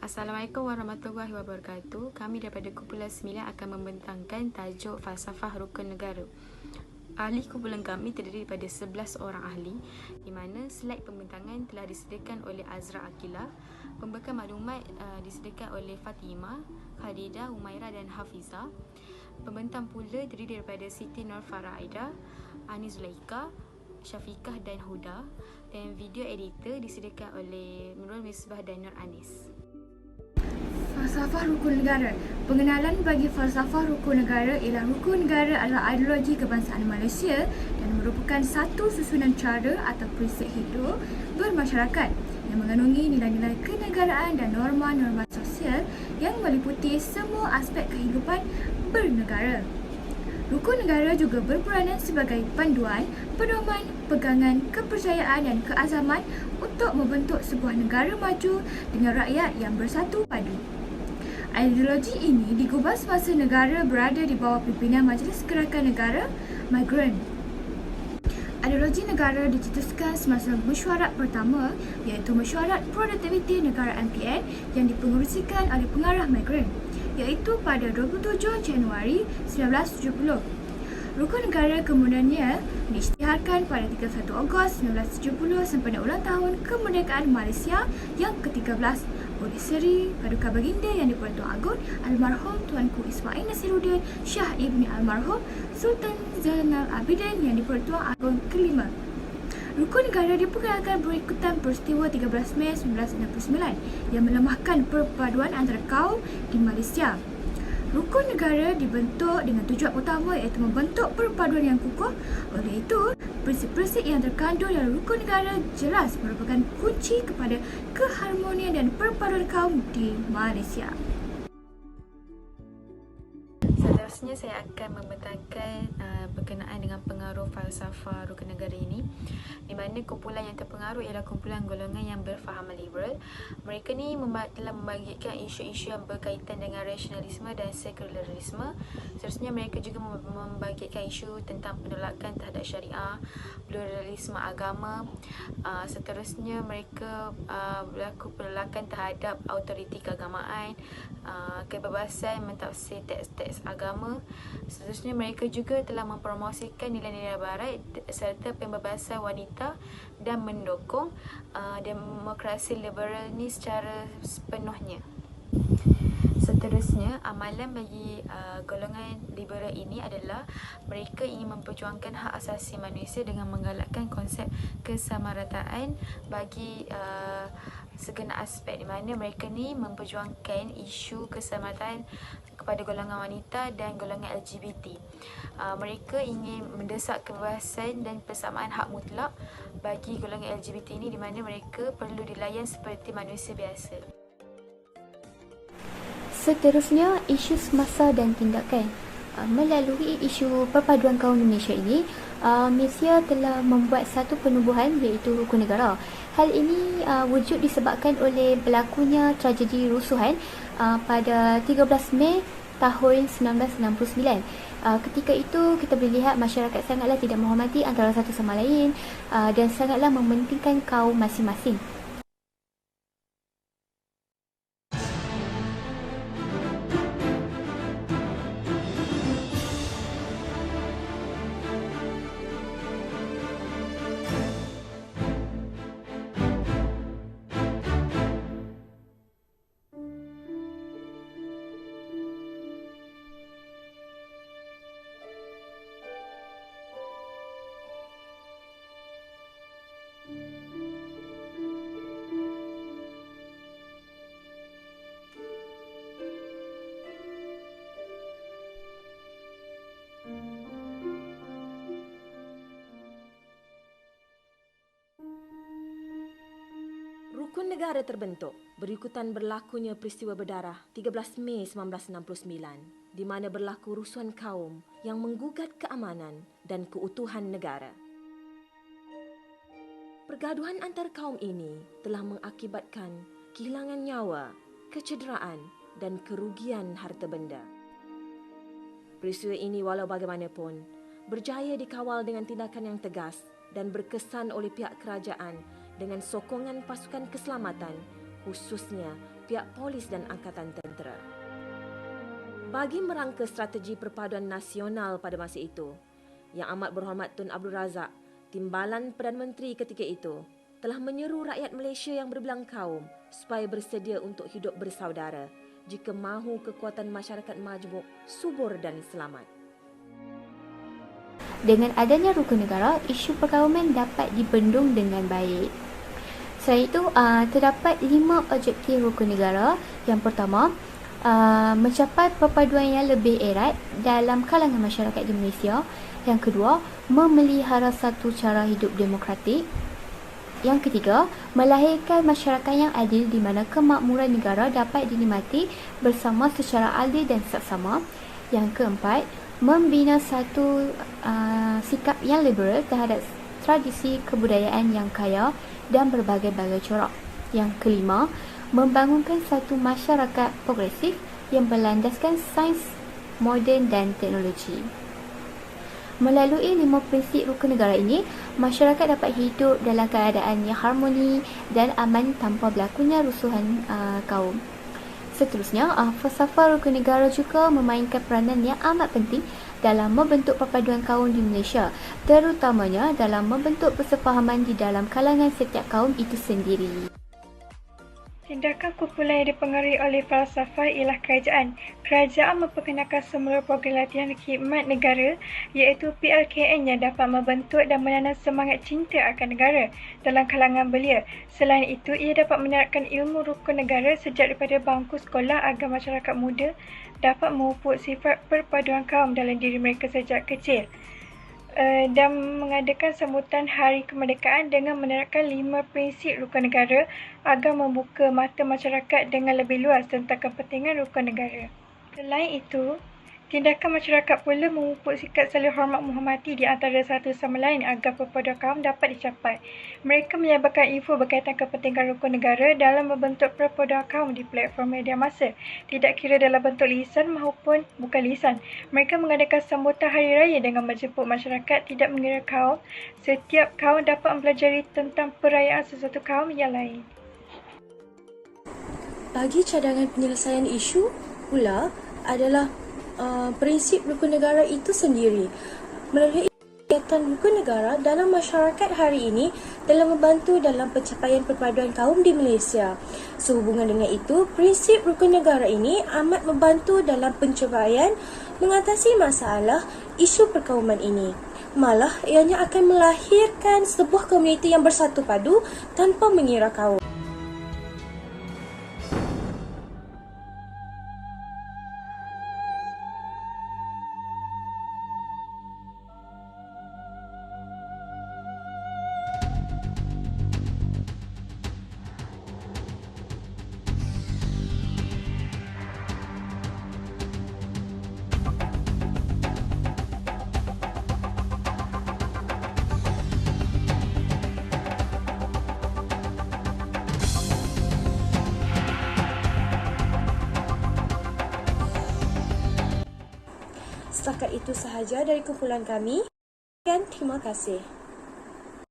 Assalamualaikum warahmatullahi wabarakatuh. Kami daripada Kumpulan 9 akan membentangkan tajuk Falsafah Rukun Negara. Ahli kumpulan kami terdiri daripada 11 orang ahli, di mana slide pembentangan telah disediakan oleh Azra Akilah. Pembekal maklumat disediakan oleh Fatimah, Khadidah, Humaira dan Hafizah. Pembentang pula terdiri daripada Siti Nurfarah Aida, Ani Zulaika, Syafiqah dan Huda. Dan video editor disediakan oleh Nurul Misbah dan Nur Anis. Falsafah rukun negara. Pengenalan bagi falsafah rukun negara ialah rukun negara adalah ideologi kebangsaan Malaysia dan merupakan satu susunan cara atau prinsip hidup bermasyarakat yang mengandungi nilai-nilai kenegaraan dan norma-norma sosial yang meliputi semua aspek kehidupan bernegara. Rukun negara juga berperanan sebagai panduan, pedoman, pegangan, kepercayaan dan keazaman untuk membentuk sebuah negara maju dengan rakyat yang bersatu padu. Ideologi ini digubah semasa negara berada di bawah pimpinan Majlis Gerakan Negara Migran. Ideologi negara dicetuskan semasa mesyuarat pertama, iaitu Mesyuarat Produktiviti Negara MPN yang dipengerusikan oleh pengarah Migran, iaitu pada 27 Januari 1970. Rukun negara kemudiannya diisytiharkan pada 31 Ogos 1970 sempena ulang tahun kemerdekaan Malaysia yang ke-13 oleh Seri Paduka Baginda Yang di-Pertuan Agong Almarhum Tuanku Ismail Nasiruddin Shah Ibni Almarhum Sultan Zainal Abidin Yang di-Pertuan Agong ke-5. Rukun negara diperkenalkan berikutan peristiwa 13 Mei 1969 yang melemahkan perpaduan antara kaum di Malaysia. Rukun negara dibentuk dengan tujuan utama iaitu membentuk perpaduan yang kukuh. Oleh itu, prinsip-prinsip yang terkandung dalam rukun negara jelas merupakan kunci kepada keharmonian dan perpaduan kaum di Malaysia. Seterusnya saya akan membentangkan berkenaan dengan pengaruh falsafah rukun negara ini, di mana kumpulan yang terpengaruh ialah kumpulan golongan yang berfaham liberal. Mereka ni telah membagikan isu-isu yang berkaitan dengan rasionalisme dan sekularisme. Seterusnya mereka juga membagikan isu tentang penolakan terhadap syariah, pluralisme agama. Seterusnya mereka berlaku penolakan terhadap autoriti keagamaan, kebebasan mentafsir teks-teks agama. Seterusnya mereka juga telah mempromosikan nilai-nilai barat serta pembebasan wanita dan mendukung demokrasi liberal ni secara sepenuhnya. Seterusnya, amalan bagi golongan liberal ini adalah mereka ingin memperjuangkan hak asasi manusia dengan menggalakkan konsep kesamarataan bagi segenap aspek, di mana mereka ni memperjuangkan isu keselamatan kepada golongan wanita dan golongan LGBT. Mereka ingin mendesak kebebasan dan persamaan hak mutlak bagi golongan LGBT ini, di mana mereka perlu dilayan seperti manusia biasa. Seterusnya, isu semasa dan tindakan. Melalui isu perpaduan kaum Indonesia ini, Malaysia telah membuat satu penubuhan iaitu rukun negara. Hal ini wujud disebabkan oleh berlakunya tragedi rusuhan pada 13 Mei tahun 1969. Ketika itu kita boleh lihat masyarakat sangatlah tidak menghormati antara satu sama lain dan sangatlah mementingkan kaum masing-masing. Rukun negara terbentuk berikutan berlakunya peristiwa berdarah 13 Mei 1969 di mana berlaku rusuhan kaum yang menggugat keamanan dan keutuhan negara. Pergaduhan antar kaum ini telah mengakibatkan kehilangan nyawa, kecederaan dan kerugian harta benda. Peristiwa ini walau bagaimanapun berjaya dikawal dengan tindakan yang tegas dan berkesan oleh pihak kerajaan dengan sokongan pasukan keselamatan, khususnya pihak polis dan angkatan tentera. Bagi merangka strategi perpaduan nasional pada masa itu, Yang Amat Berhormat Tun Abdul Razak, Timbalan Perdana Menteri ketika itu, telah menyeru rakyat Malaysia yang berbelang kaum supaya bersedia untuk hidup bersaudara jika mahu kekuatan masyarakat majmuk, subur dan selamat. Dengan adanya rukun negara, isu perkauman dapat dibendung dengan baik. Selain itu, terdapat 5 objektif rukun negara. Yang pertama, mencapai perpaduan yang lebih erat dalam kalangan masyarakat di Malaysia. Yang kedua, memelihara satu cara hidup demokratik. Yang ketiga, melahirkan masyarakat yang adil di mana kemakmuran negara dapat dinikmati bersama secara adil dan saksama. Yang keempat, membina satu sikap yang liberal terhadap tradisi kebudayaan yang kaya dan berbagai-bagai corak. Yang kelima, membangunkan satu masyarakat progresif yang berlandaskan sains moden dan teknologi. Melalui 5 prinsip rukun negara ini, masyarakat dapat hidup dalam keadaan yang harmoni dan aman tanpa berlakunya rusuhan kaum. Seterusnya, falsafah rukun negara juga memainkan peranan yang amat penting dalam membentuk perpaduan kaum di Malaysia, terutamanya dalam membentuk persefahaman di dalam kalangan setiap kaum itu sendiri. Tindakan kumpulan yang dipengaruhi oleh falsafah ialah kerajaan. Kerajaan memperkenalkan semula program latihan khidmat negara iaitu PLKN yang dapat membentuk dan menanam semangat cinta akan negara dalam kalangan belia. Selain itu, ia dapat menerapkan ilmu rukun negara sejak daripada bangku sekolah agar masyarakat muda dapat memupuk sifat perpaduan kaum dalam diri mereka sejak kecil. Dan mengadakan sambutan Hari Kemerdekaan dengan menerapkan 5 prinsip rukun negara agar membuka mata masyarakat dengan lebih luas tentang kepentingan rukun negara. Selain itu, tindakan masyarakat pula memupuk sikap saling hormat menghormati di antara satu sama lain agar perpaduan kaum dapat dicapai. Mereka menyebarkan info berkaitan kepentingan rukun negara dalam membentuk perpaduan kaum di platform media massa, tidak kira dalam bentuk lisan maupun bukan lisan. Mereka mengadakan sambutan hari raya dengan menjemput masyarakat tidak mengira kaum. Setiap kaum dapat mempelajari tentang perayaan sesuatu kaum yang lain. Bagi cadangan penyelesaian isu pula adalah prinsip rukun negara itu sendiri. Melalui kegiatan rukun negara dalam masyarakat hari ini dalam membantu dalam pencapaian perpaduan kaum di Malaysia. Sehubungan dengan itu, prinsip rukun negara ini amat membantu dalam pencapaian mengatasi masalah isu perkauman ini. Malah, ianya akan melahirkan sebuah komuniti yang bersatu padu tanpa mengira kaum. Setakat itu sahaja dari kumpulan kami. Dan terima kasih.